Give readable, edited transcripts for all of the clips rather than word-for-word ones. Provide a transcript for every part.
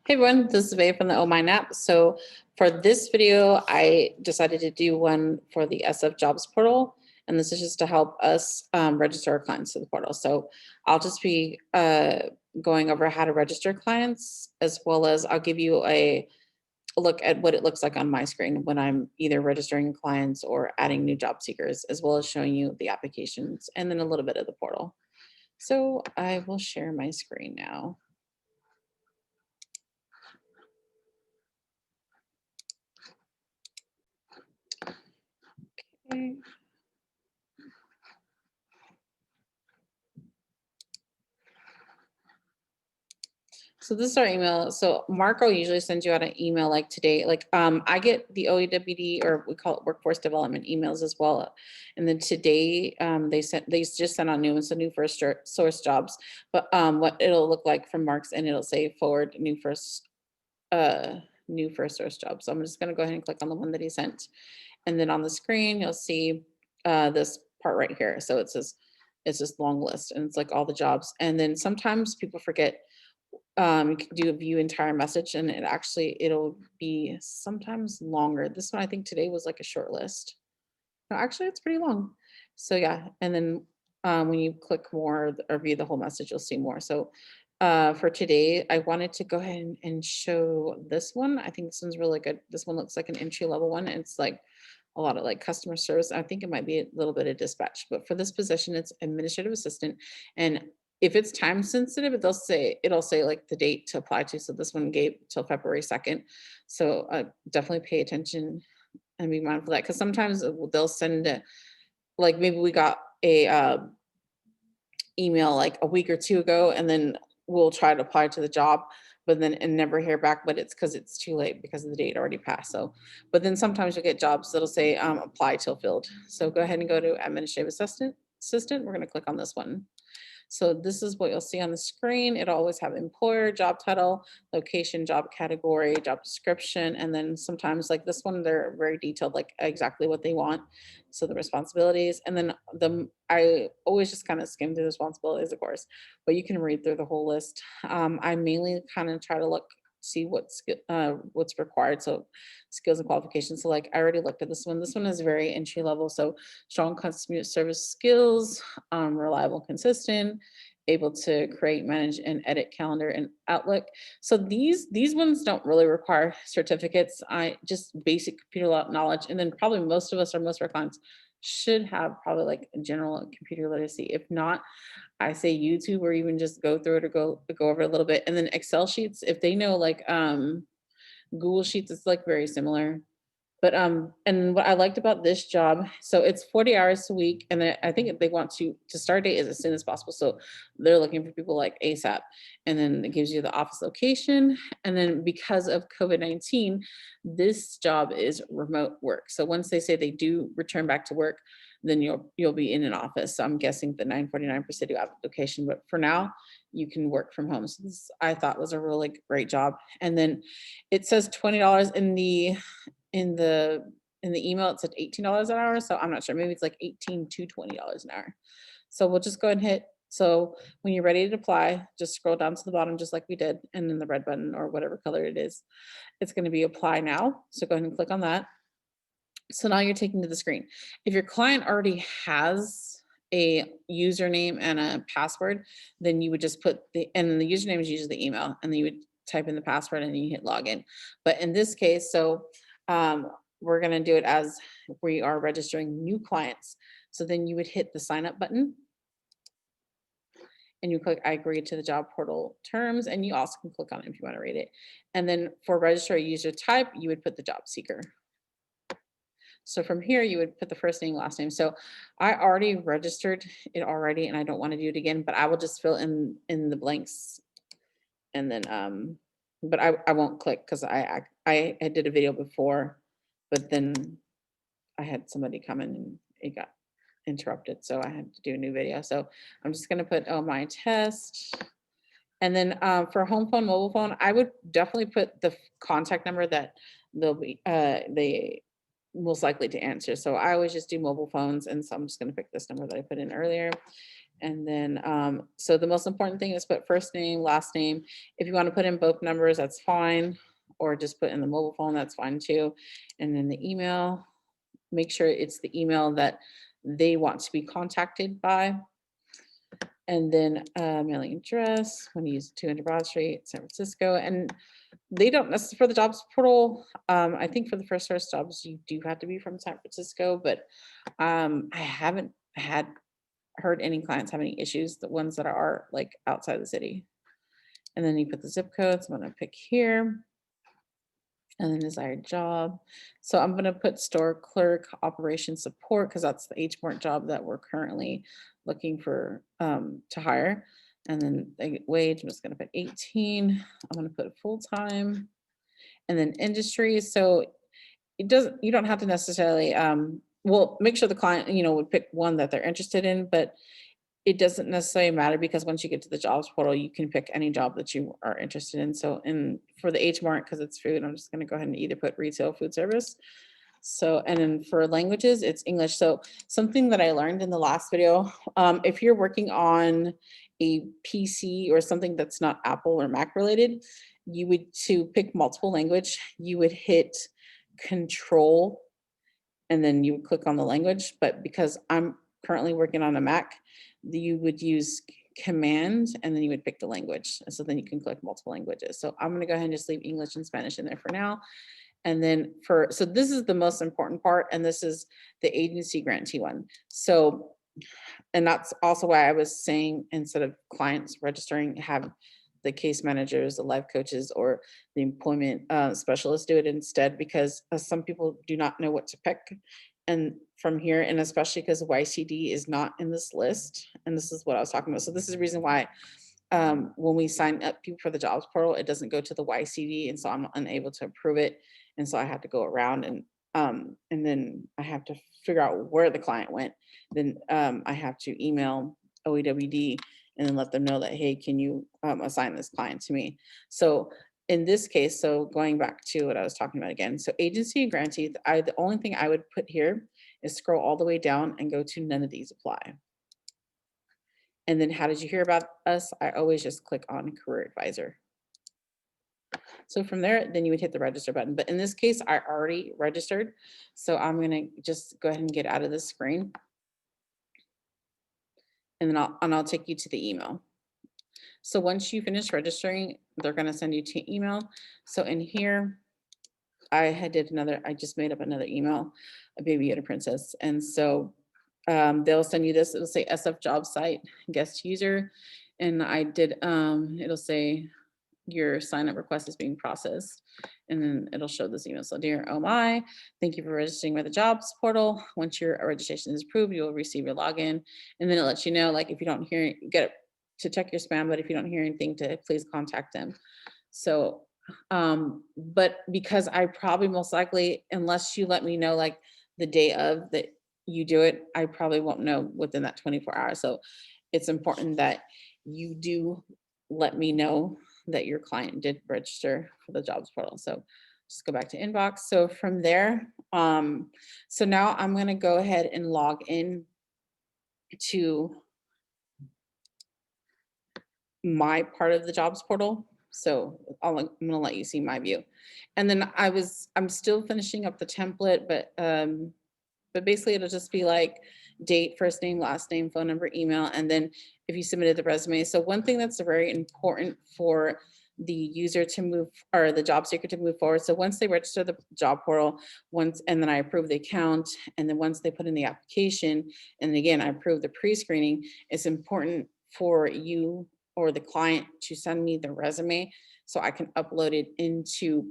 Hey everyone, this is Vay from the Oh Mine app. So for this video, I decided to do one for the SF Jobs portal, and this is just to help us register our clients to the portal. So I'll just be going over how to register clients, as well as I'll give you a look at what it looks like on my screen when I'm either registering clients or adding new job seekers, as well as showing you the applications and then a little bit of the portal. So I will share my screen now. Okay. So this is our email. So Marco usually sends you out an email like today. Like I get the OEWD, or we call it workforce development emails as well. And then today they just sent out new ones, so new first source jobs. But what it'll look like from Mark's, and it'll say forward new first source job. So I'm just gonna go ahead and click on the one that he sent. And then on the screen, you'll see this part right here. So it says it's this long list, and it's like all the jobs. And then sometimes people forget you can do a view entire message, and it'll be sometimes longer. This one I think today was like a short list. No, actually it's pretty long. So yeah, and then when you click more or view the whole message, you'll see more. So for today, I wanted to go ahead and show this one. I think this one's really good. This one looks like an entry level one. It's like a lot of like customer service. I think it might be a little bit of dispatch, but for this position, it's administrative assistant. And if it's time sensitive, it'll say like the date to apply to. So this one gave till February 2nd. So definitely pay attention and be mindful of that, because sometimes they'll send like maybe we got a email like a week or two ago, and then we'll try to apply to the job, but then and never hear back, but it's because it's too late because the date already passed. So but then sometimes you'll get jobs that'll say apply till filled. So go ahead and go to administrative assistant. We're going to click on this one. So this is what you'll see on the screen. It'll always have employer, job title, location, job category, job description, and then sometimes like this one, they're very detailed, like exactly what they want. So the responsibilities, and then I always just kind of skim through the responsibilities, of course, but you can read through the whole list. I mainly kind of try to see what's required. So skills and qualifications. So like I already looked at this one. This one is very entry level. So strong customer service skills, reliable, consistent, able to create, manage, and edit calendar and Outlook. So these ones don't really require certificates. I just basic computer knowledge, and then probably most of us or most of our clients should have probably like general computer literacy. If not, I say YouTube, or even just go through it or go over a little bit. And then Excel sheets, if they know like Google Sheets, it's like very similar. But and what I liked about this job, so it's 40 hours a week, and I think they want to start date is as soon as possible. So they're looking for people like ASAP. And then it gives you the office location. And then because of COVID-19, this job is remote work. So once they say they do return back to work, then you'll be in an office. So I'm guessing the 949 Presidio application, but for now you can work from home. So this I thought was a really great job. And then it says $20 in the email. It said $18 an hour. So I'm not sure. Maybe it's like 18 to $20 an hour. So we'll just go ahead and hit. So when you're ready to apply, just scroll down to the bottom, just like we did, and then the red button or whatever color it is, it's going to be apply now. So go ahead and click on that. So now you're taken to the screen. If your client already has a username and a password, then you would just put and the username is usually the email, and then you would type in the password and then you hit login. But in this case, so we're going to do it as we are registering new clients. So then you would hit the sign up button, and you click I agree to the job portal terms, and you also can click on it if you want to read it. And then for register a user type, you would put the job seeker. So from here, you would put the first name, last name. So I already registered it already, and I don't want to do it again, but I will just fill in the blanks. And then, but I won't click because I did a video before, but then I had somebody come in and it got interrupted. So I had to do a new video. So I'm just going to put, oh, my test. And then for home phone, mobile phone, I would definitely put the contact number that they most likely to answer. So I always just do mobile phones. And so I'm just going to pick this number that I put in earlier. And then, so the most important thing is put first name, last name. If you want to put in both numbers, that's fine. Or just put in the mobile phone, that's fine too. And then the email, make sure it's the email that they want to be contacted by. And then mailing address, when you use 200 Broad Street, San Francisco. And they don't necessarily for the jobs portal. I think for the first source jobs, you do have to be from San Francisco, but I haven't had heard any clients have any issues, the ones that are like outside the city. And then you put the zip codes. I'm gonna pick here and then desired job. So I'm gonna put store clerk operation support because that's the HMART job that we're currently looking for to hire. And then the wage, I'm just gonna put 18. I'm gonna put full time and then industry. So it doesn't, you don't have to necessarily, well, make sure the client, would pick one that they're interested in, but it doesn't necessarily matter because once you get to the jobs portal, you can pick any job that you are interested in. So for the H mark, because it's food, I'm just gonna go ahead and either put retail food service. So, and then for languages, it's English. So something that I learned in the last video, if you're working on a PC or something that's not Apple or Mac related, you would to pick multiple language, you would hit control and then you would click on the language. But because I'm currently working on a Mac, you would use command and then you would pick the language. So then you can click multiple languages. So I'm gonna go ahead and just leave English and Spanish in there for now. And then so this is the most important part, and this is the agency grantee one. So, and that's also why I was saying instead of clients registering, have the case managers, the life coaches, or the employment specialists do it instead, because some people do not know what to pick. And from here, and especially because YCD is not in this list, and this is what I was talking about. So this is the reason why when we sign up people for the jobs portal, it doesn't go to the YCD, and so I'm unable to approve it, and so I have to go around and then I have to figure out where the client went. Then I have to email OEWD and then let them know that, hey, can you assign this client to me? So in this case, so going back to what I was talking about again, so agency and grantee, the only thing I would put here is scroll all the way down and go to none of these apply. And then how did you hear about us? I always just click on career advisor. So from there, then you would hit the register button. But in this case, I already registered. So I'm gonna just go ahead and get out of this screen. And then I'll take you to the email. So once you finish registering, they're gonna send you to email. So in here, I just made up another email, a baby Yoda princess. And so they'll send you this, it'll say SF job site, guest user. And I did, it'll say your sign up request is being processed. And then it'll show this email. So dear oh my, thank you for registering with the jobs portal. Once your registration is approved, you'll receive your login. And then it lets you know, like if you don't hear, get it to check your spam, but if you don't hear anything, to please contact them. So, but because I probably most likely, unless you let me know like the day of that you do it, I probably won't know within that 24 hours. So it's important that you do let me know that your client did register for the jobs portal. So just go back to inbox. So from there, so now I'm going to go ahead and log in to my part of the jobs portal. So I'm gonna let you see my view. And then I'm still finishing up the template, but basically it'll just be like date, first name, last name, phone number, email, and then if you submitted the resume. So one thing that's very important for the user to move, or the job seeker to move forward. So once they register the job portal, and then I approve the account, and then once they put in the application, and again, I approve the pre-screening, it's important for you or the client to send me the resume so I can upload it into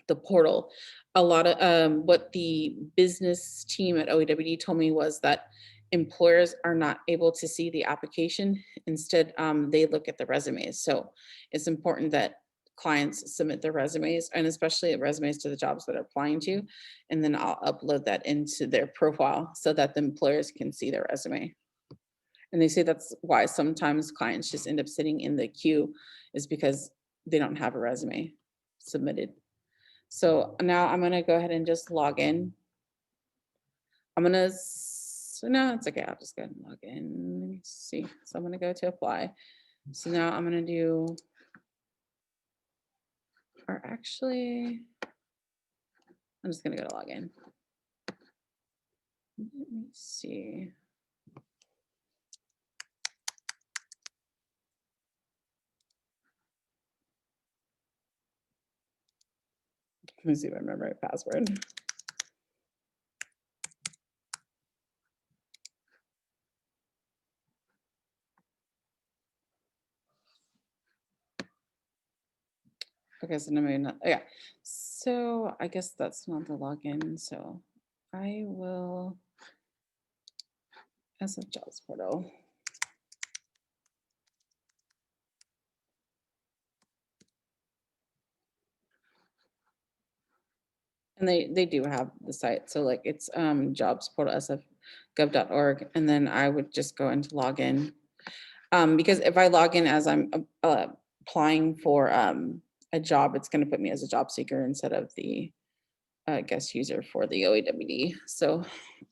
the portal. A lot of what the business team at OEWD told me was that employers are not able to see the application. Instead, they look at the resumes. So it's important that clients submit their resumes, and especially resumes to the jobs that are applying to, and then I'll upload that into their profile so that the employers can see their resume. And they say that's why sometimes clients just end up sitting in the queue, is because they don't have a resume submitted. So now I'm gonna go ahead and just log in. I'm gonna So no, it's okay. I'll just go ahead and log in. Let me see. So I'm gonna go to apply. So now I'm gonna do, or actually, I'm just gonna go to login. Let me see. Let me see if I remember my password. Okay, so no, maybe not. Yeah. So I guess that's not the login. So I will, as a jobs portal. And they do have the site. So like it's jobs portal sfgov.org. And then I would just go into login. Because if I log in as I'm applying for a job, it's going to put me as a job seeker instead of the guest user for the OEWD. So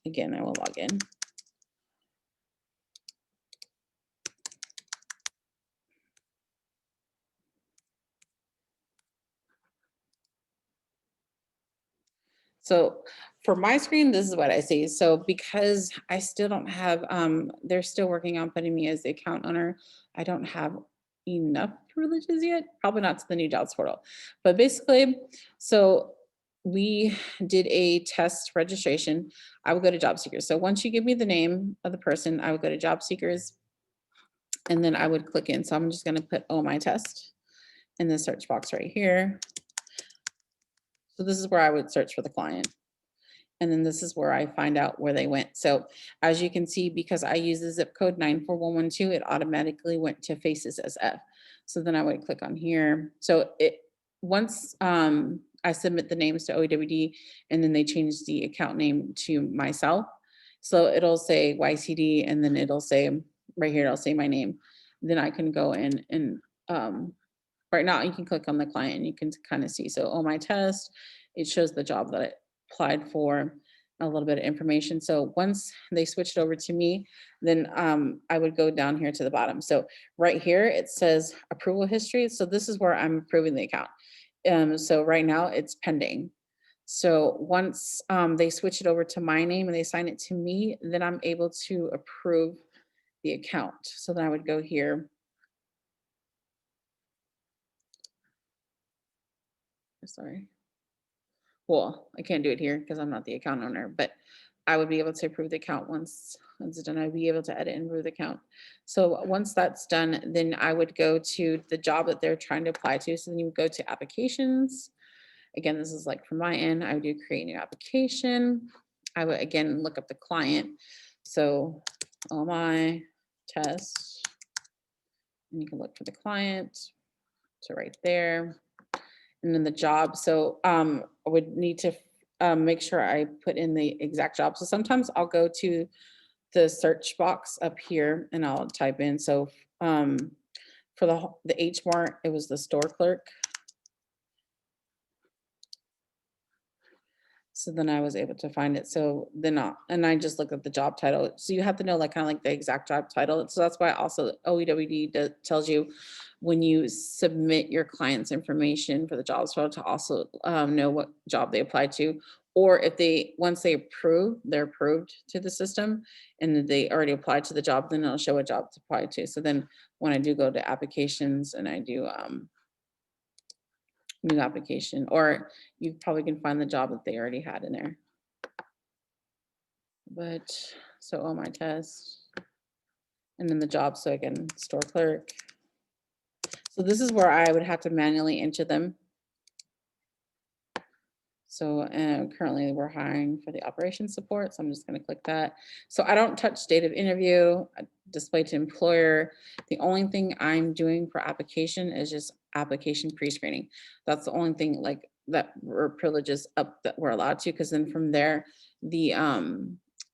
again, I will log in. So for my screen, this is what I see. So because I still don't have, they're still working on putting me as the account owner. I don't have enough privileges yet, probably not to the new jobs portal. But basically, so we did a test registration. I would go to job seekers. So once you give me the name of the person, I would go to job seekers and then I would click in. So I'm just gonna put, oh, my test in the search box right here. So this is where I would search for the client. And then this is where I find out where they went. So as you can see, because I use the zip code 94112, it automatically went to Faces SF. So then I would click on here. So once I submit the names to OEWD and then they change the account name to myself. So it'll say YCD and then it'll say right here, it'll say my name. Then I can go in and right now you can click on the client and you can kind of see. So, oh, my test, it shows the job that I applied for, a little bit of information. So once they switched over to me, then I would go down here to the bottom. So right here, it says approval history. So this is where I'm approving the account. So right now it's pending. So once they switch it over to my name and they sign it to me, then I'm able to approve the account. So then I would go here. Sorry. Well, I can't do it here because I'm not the account owner, but I would be able to approve the account once it's done. I'd be able to edit and approve the account. So once that's done, then I would go to the job that they're trying to apply to. So then you would go to applications. Again, this is like from my end, I would do create new application. I would again look up the client. So oh, my test, and you can look for the client. So right there. And then the job. So I would need to make sure I put in the exact job. So sometimes I'll go to the search box up here and I'll type in. So for the H Mart, it was the store clerk. So then I was able to find it. So then and I just looked at the job title. So you have to know like kind of like the exact job title. So that's why also OEWD tells you when you submit your client's information for the jobs portal to also know what job they applied to. Or if once they approve, they're approved to the system and they already applied to the job, then it'll show a job to apply to. So then when I do go to applications and I do new application, or you probably can find the job that they already had in there. But so all my tests and then the job. So again, store clerk. So this is where I would have to manually enter them. So currently we're hiring for the operations support. So I'm just going to click that. So I don't touch date of interview, display to employer. The only thing I'm doing for application is just application pre-screening. That's the only thing like that we're privileges up that we're allowed to, because then from there, the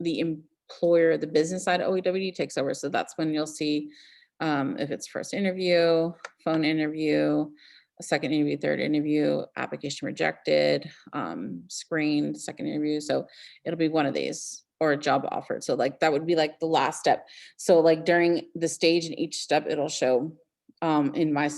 employer, the business side of OEWD takes over. So that's when you'll see if it's first interview, phone interview, a second interview, third interview, application rejected, screened, second interview. So it'll be one of these. or a job offered. So like that would be like the last step. So like during the stage in each step, it'll show in my system